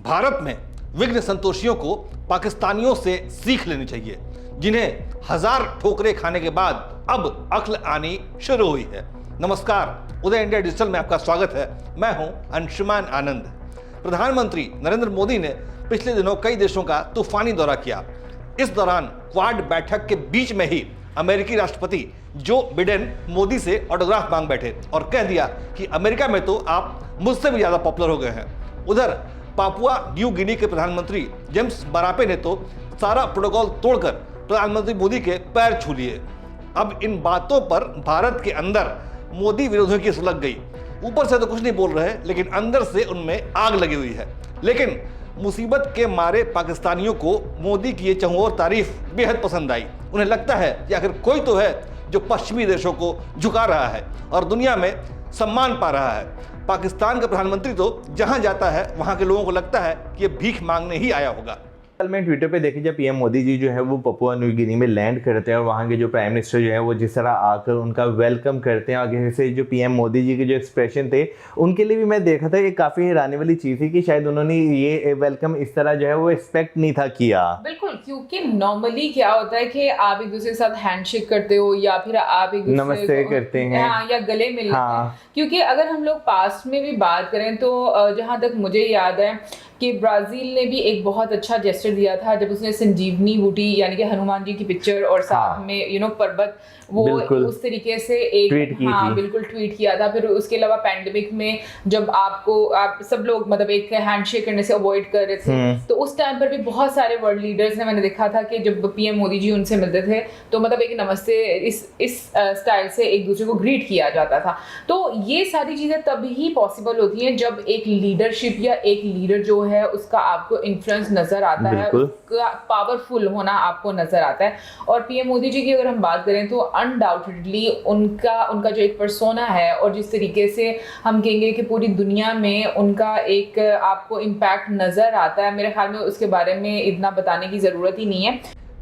भारत में विघ्न संतोषियों को पाकिस्तानियों से सीख लेनी चाहिए, जिन्हें हजार ठोकरें खाने के बाद अब अक्ल आनी शुरू हुई है। नमस्कार, उदय इंडिया डिजिटल में आपका स्वागत है। मैं हूं अंशुमान आनंद। प्रधानमंत्री नरेंद्र मोदी ने पिछले दिनों कई देशों का तूफानी दौरा किया। इस दौरान क्वाड बैठक के बीच में ही अमेरिकी राष्ट्रपति जो बिडेन मोदी से ऑटोग्राफ मांग बैठे और कह दिया कि अमेरिका में तो आप मुझसे भी ज्यादा पॉपुलर हो गए हैं। उधर पापुआ न्यू गिनी के प्रधानमंत्री जेम्स मरापे ने तो सारा प्रोटोकॉल तोड़कर प्रधानमंत्री मोदी के पैर छू लिए। अब इन बातों पर भारत के अंदर मोदी विरोधियों की सुलग गई। ऊपर से तो कुछ नहीं बोल रहे, लेकिन अंदर से उनमें आग लगी हुई है। लेकिन मुसीबत के मारे पाकिस्तानियों को मोदी की ये चहुओर तारीफ बेहद पसंद आई। उन्हें लगता है कि आखिर कोई तो है जो पश्चिमी देशों को झुका रहा है और दुनिया में सम्मान पा रहा है। पाकिस्तान का प्रधानमंत्री तो जहां जाता है वहां के लोगों को लगता है कि ये भीख मांगने ही आया होगा। कल मैं ट्विटर पे देखी जब पीएम मोदी जी जो है वो पपुआ न्यू गिनी में लैंड करते हैं और वहाँ के जो प्राइम मिनिस्टर जो है वो जिस तरह आकर उनका वेलकम करते हैं, आगे से जो पीएम मोदी जी के जो एक्सप्रेशन थे उनके लिए भी मैं देखा था कि काफ़ी हैरानी वाली चीज़ थी कि शायद उन्होंने ये वेलकम इस तरह जो है वो एक्सपेक्ट नहीं था किया। बिल्कुल, क्योंकि नॉर्मली क्या होता है कि आप एक दूसरे के साथ हैंडशेक करते हो या फिर आप एक दूसरे नमस्ते करते हैं, हाँ, या गले मिल लेते हाँ। हैं। क्योंकि अगर हम लोग पास्ट में भी बात करें तो जहाँ तक मुझे याद है कि ब्राज़ील ने भी एक बहुत अच्छा जेस्चर दिया था जब उसने संजीवनी बूटी यानी कि हनुमान जी की पिक्चर और साथ हाँ। में पर्वत वो उस तरीके से एक ट्वीट की थी। बिल्कुल ट्वीट किया था। फिर उसके अलावा पैंडेमिक में जब आप सब लोग मतलब एक हैंडशेक करने से अवॉइड कर रहे थे, तो उस टाइम पर भी बहुत सारे वर्ल्ड लीडर्स ने, मैंने देखा था कि जब पीएम मोदी जी उनसे मिलते थे तो मतलब एक नमस्ते इस स्टाइल से एक दूसरे को ग्रीट किया जाता था। तो ये सारी चीज़ें तभी ही पॉसिबल होती हैं जब एक लीडरशिप या एक लीडर जो है उसका आपको इन्फ्लुएंस नजर आता है, उसका पावरफुल होना आपको नजर आता है। और पीएम मोदी जी की अगर हम बात करें तो अनडाउटेडली उनका जो एक पर्सोना है और जिस तरीके से हम कहेंगे कि पूरी दुनिया में उनका एक आपको इम्पैक्ट नजर आता है, मेरे ख्याल में उसके बारे में इतना बताने की जरूरत ही नहीं है।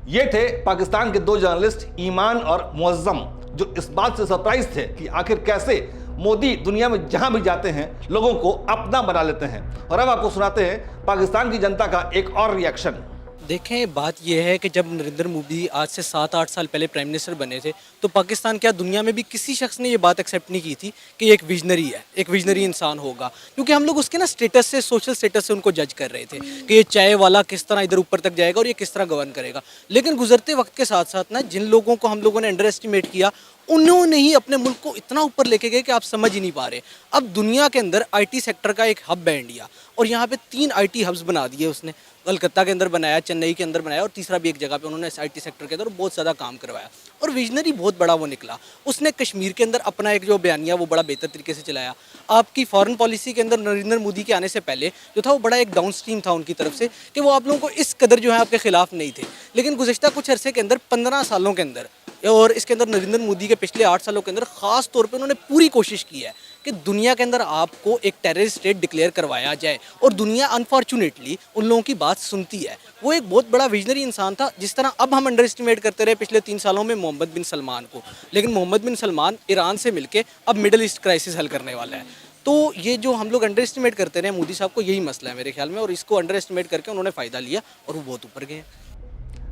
ये थे पाकिस्तान के दो जर्नलिस्ट ईमान और मुअज्जम, जो इस बात से सरप्राइज थे कि आखिर कैसे मोदी दुनिया में जहां भी जाते हैं लोगों को अपना बना लेते हैं। और अब आपको सुनाते हैं पाकिस्तान की जनता का एक और रिएक्शन। देखें, बात यह है कि जब नरेंद्र मोदी आज से 7-8 साल पहले प्राइम मिनिस्टर बने थे तो पाकिस्तान क्या दुनिया में भी किसी शख्स ने ये बात एक्सेप्ट नहीं की थी कि एक विजनरी है, एक विजनरी इंसान होगा। क्योंकि हम लोग उसके ना स्टेटस से, सोशल स्टेटस से उनको जज कर रहे थे कि ये चाय वाला किस तरह इधर ऊपर तक जाएगा और ये किस तरह गवर्न करेगा। लेकिन गुजरते वक्त के साथ साथ ना जिन लोगों को हम लोगों ने अंडर एस्टिमेट किया उन्होंने ही अपने मुल्क को इतना ऊपर लेके गए कि आप समझ ही नहीं पा रहे। अब दुनिया के अंदर आईटी सेक्टर का एक हब है इंडिया, और यहाँ पे 3 आईटी हब्स बना दिए उसने। कलकत्ता के अंदर बनाया, चेन्नई के अंदर बनाया और तीसरा भी एक जगह पे उन्होंने आईटी सेक्टर के अंदर बहुत ज़्यादा काम करवाया। और विजनरी बहुत बड़ा वो निकला। उसने कश्मीर के अंदर अपना एक जो बयानिया वो बड़ा बेहतर तरीके से चलाया। आपकी फॉरेन पॉलिसी के अंदर नरेंद्र मोदी के आने से पहले जो था वो बड़ा एक डाउन स्ट्रीम था उनकी तरफ से कि वो आप लोगों को इस कदर जो है आपके खिलाफ नहीं थे। लेकिन गुज़श्ता कुछ अरसे के अंदर 15 सालों के अंदर और इसके अंदर नरेंद्र मोदी के पिछले 8 सालों के अंदर ख़ास तौर पे उन्होंने पूरी कोशिश की है कि दुनिया के अंदर आपको एक टेररिस्ट स्टेट डिक्लेयर करवाया जाए, और दुनिया अनफॉर्चुनेटली उन लोगों की बात सुनती है। वो एक बहुत बड़ा विजनरी इंसान था। जिस तरह अब हम अंडर एस्टिमेट करते रहे पिछले 3 सालों में मोहम्मद बिन सलमान को, लेकिन मोहम्मद बिन सलमान ईरान से मिलके अब मिडल ईस्ट क्राइसिस हल करने वाला है। तो ये जो हम लोग अंडर एस्टिमेट करते रहे मोदी साहब को, यही मसला है मेरे ख्याल में, और इसको अंडर एस्टिमेट करके उन्होंने फ़ायदा लिया और वो बहुत ऊपर गए।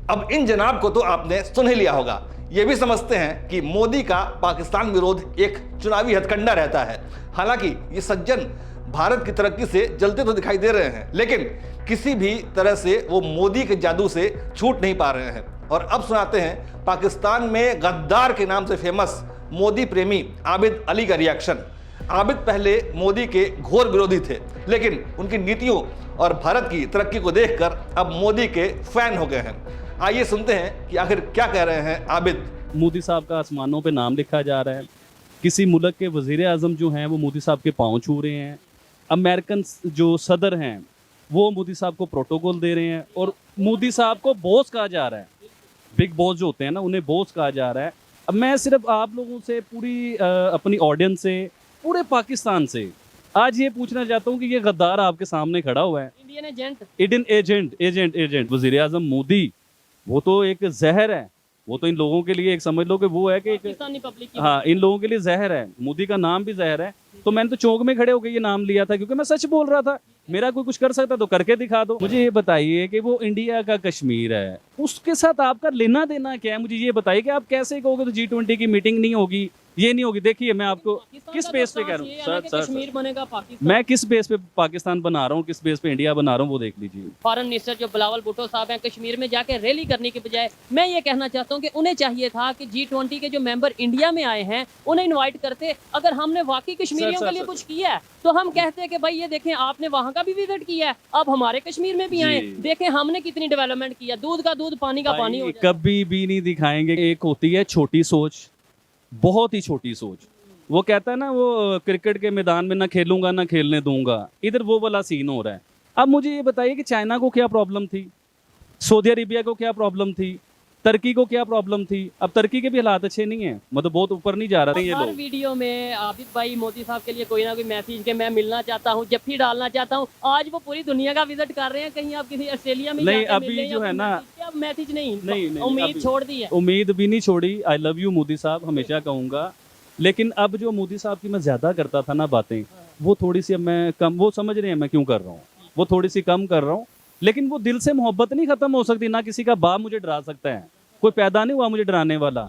अब इन जनाब को तो आपने सुन ही लिया होगा। ये भी समझते हैं कि मोदी का पाकिस्तान विरोध एक चुनावी हथकंडा रहता है। हालांकि ये सज्जन भारत की तरक्की से जलते तो दिखाई दे रहे हैं, लेकिन किसी भी तरह से वो मोदी के जादू से छूट नहीं पा रहे हैं। और अब सुनाते हैं पाकिस्तान में गद्दार के नाम से फेमस मोदी प्रेमी आबिद अली का रिएक्शन। आबिद पहले मोदी के घोर विरोधी थे, लेकिन उनकी नीतियों और भारत की तरक्की को देखकर अब मोदी के फैन हो गए हैं। आइए सुनते हैं कि आखिर क्या कह रहे हैं आबिद। मोदी साहब का आसमानों पे नाम लिखा जा रहा है। किसी मुल्क के वज़ीर आज़म जो हैं वो मोदी साहब के पाँव छू रहे हैं। अमेरिकन जो सदर हैं वो मोदी साहब को प्रोटोकॉल दे रहे हैं, और मोदी साहब को बॉस कहा जा रहा है। बिग बॉस जो होते हैं ना, उन्हें बॉस कहा जा रहा है। अब मैं सिर्फ आप लोगों से, पूरी अपनी ऑडियंस से, पूरे पाकिस्तान से आज ये पूछना चाहता हूँ कि ये गद्दार आपके सामने खड़ा हुआ है, इंडियन एजेंट वज़ीर आज़म मोदी, वो तो एक जहर है। वो तो इन लोगों के लिए एक समझ लो कि वो है कि हाँ, इन लोगों के लिए जहर है। मोदी का नाम भी जहर है। तो मैंने तो चौक में खड़े होकर ये नाम लिया था, क्योंकि मैं सच बोल रहा था मेरा कोई कुछ कर सकता तो करके दिखा दो। मुझे ये बताइए कि वो इंडिया का कश्मीर है, उसके साथ आपका लेना देना क्या है? मुझे ये बताइए कि आप कैसे कहोगे तो G20 की मीटिंग नहीं होगी, ये नहीं होगी। देखिए मैं आपको किस बेस पे कह रहा हूँ सर, कश्मीर बनेगा पाकिस्तान। मैं किस बेस पे पाकिस्तान बना रहा हूँ, किस बेस पे इंडिया बना रहा हूँ, वो देख लीजिए। फॉरेन मिनिस्टर जो बिलावल भुट्टो साहब हैं, कश्मीर में जाके रैली करने के बजाय मैं ये कहना चाहता हूँ कि उन्हें चाहिए था कि G20 के जो मेंबर इंडिया में आए हैं उन्हें इनवाइट करते। अगर हमने वाकई कश्मीरियों के लिए कुछ किया है तो हम कहते हैं कि भाई ये देखें आपने वहाँ का भी विजिट किया है, अब हमारे कश्मीर में भी आए, देखें हमने कितनी डेवलपमेंट किया, दूध का दूध पानी का पानी हो जाए। कभी भी नहीं दिखाएंगे। एक होती है छोटी सोच, बहुत ही छोटी सोच। वो कहता है ना, वो क्रिकेट के मैदान में ना खेलूंगा ना खेलने दूंगा, इधर वो वाला सीन हो रहा है। अब मुझे ये बताइए कि चाइना को क्या प्रॉब्लम थी, सऊदी अरेबिया को क्या प्रॉब्लम थी, तुर्की को क्या प्रॉब्लम थी? अब तुर्की के भी हालात अच्छे नहीं है, मतलब बहुत ऊपर नहीं जा रहे ये हर लोग। वीडियो में आबिद भाई मोदी साहब के लिए कोई ना कोई मैसेज के मैं मिलना चाहता हूँ, जफ्फी डालना चाहता हूँ। आज वो पूरी दुनिया का विजिट कर रहे हैं, कहीं आप किसी ऑस्ट्रेलिया में नहीं, जाके अभी मिल लें जो या है ना, मैसेज नहीं, नहीं, उम्मीद अभी- छोड़ दी है। उम्मीद भी नहीं छोड़ी। आई लव यू मोदी साहब, हमेशा कहूँगा। लेकिन अब जो मोदी साहब की मैं ज़्यादा करता था ना बातें, वो थोड़ी सी अब मैं कम, वो समझ रहे हैं मैं क्यों कर रहा हूँ, वो थोड़ी सी कम कर रहा हूँ। लेकिन वो दिल से मोहब्बत नहीं ख़त्म हो सकती, ना किसी का बाप मुझे डरा सकता है, कोई पैदा नहीं हुआ मुझे डराने वाला।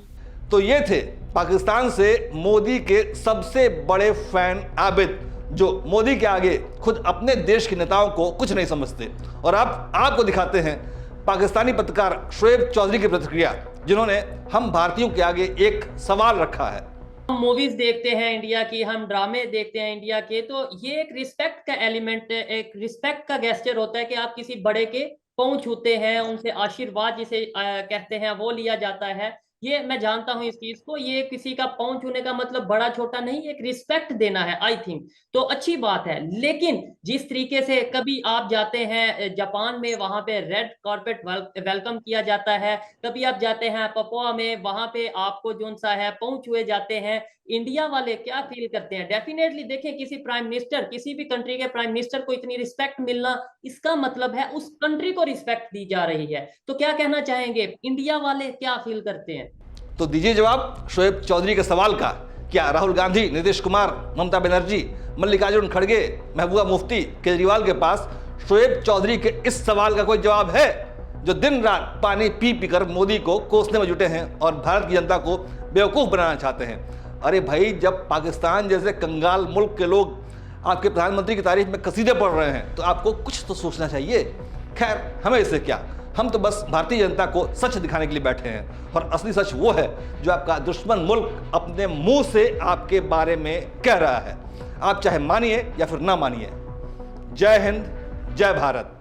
तो ये थे पाकिस्तान से मोदी के सबसे बड़े फैन आबिद, जो मोदी के आगे खुद अपने देश के नेताओं को कुछ नहीं समझते। और अब आपको दिखाते हैं पाकिस्तानी पत्रकार शोएब चौधरी की प्रतिक्रिया, जिन्होंने हम भारतीयों के आगे एक सवाल रखा है। हम मूवीज देखते हैं इंडिया की, हम ड्रामे देखते हैं इंडिया के, तो ये एक रिस्पेक्ट का एलिमेंट, एक रिस्पेक्ट का गेस्चर होता है कि आप किसी बड़े के पांव छूते हैं, उनसे आशीर्वाद जिसे कहते हैं वो लिया जाता है। ये मैं जानता हूं इस चीज को, ये किसी का पांव छूने का मतलब बड़ा छोटा नहीं, एक रिस्पेक्ट देना है आई थिंक, तो अच्छी बात है। लेकिन जिस तरीके से कभी आप जाते हैं जापान में, वहां पे रेड कारपेट वेलकम किया जाता है, कभी आप जाते हैं पपुआ में, वहां पे आपको जो सा है पांव छुए जाते हैं। इंडिया वाले क्या फील करते हैं? डेफिनेटली देखें, किसी प्राइम मिनिस्टर, किसी भी कंट्री के प्राइम मिनिस्टर को इतनी रिस्पेक्ट मिलना, इसका मतलब है उस कंट्री को रिस्पेक्ट दी जा रही है। तो क्या कहना चाहेंगे, इंडिया वाले क्या फील करते हैं? तो दीजिए जवाब शोएब चौधरी के सवाल का। क्या राहुल गांधी, नीतीश कुमार, ममता बनर्जी, मल्लिकार्जुन खड़गे, महबूबा मुफ्ती, केजरीवाल के पास शोएब चौधरी के इस सवाल का कोई जवाब है, जो दिन रात पानी पी पी कर मोदी को कोसने में जुटे हैं और भारत की जनता को बेवकूफ़ बनाना चाहते हैं? अरे भाई, जब पाकिस्तान जैसे कंगाल मुल्क के लोग आपके प्रधानमंत्री की तारीफ में कसीदे पढ़ रहे हैं तो आपको कुछ तो सोचना चाहिए। खैर, हमें इससे क्या, हम तो बस भारतीय जनता को सच दिखाने के लिए बैठे हैं, और असली सच वो है जो आपका दुश्मन मुल्क अपने मुंह से आपके बारे में कह रहा है। आप चाहे मानिए या फिर ना मानिए। जय हिंद, जय भारत।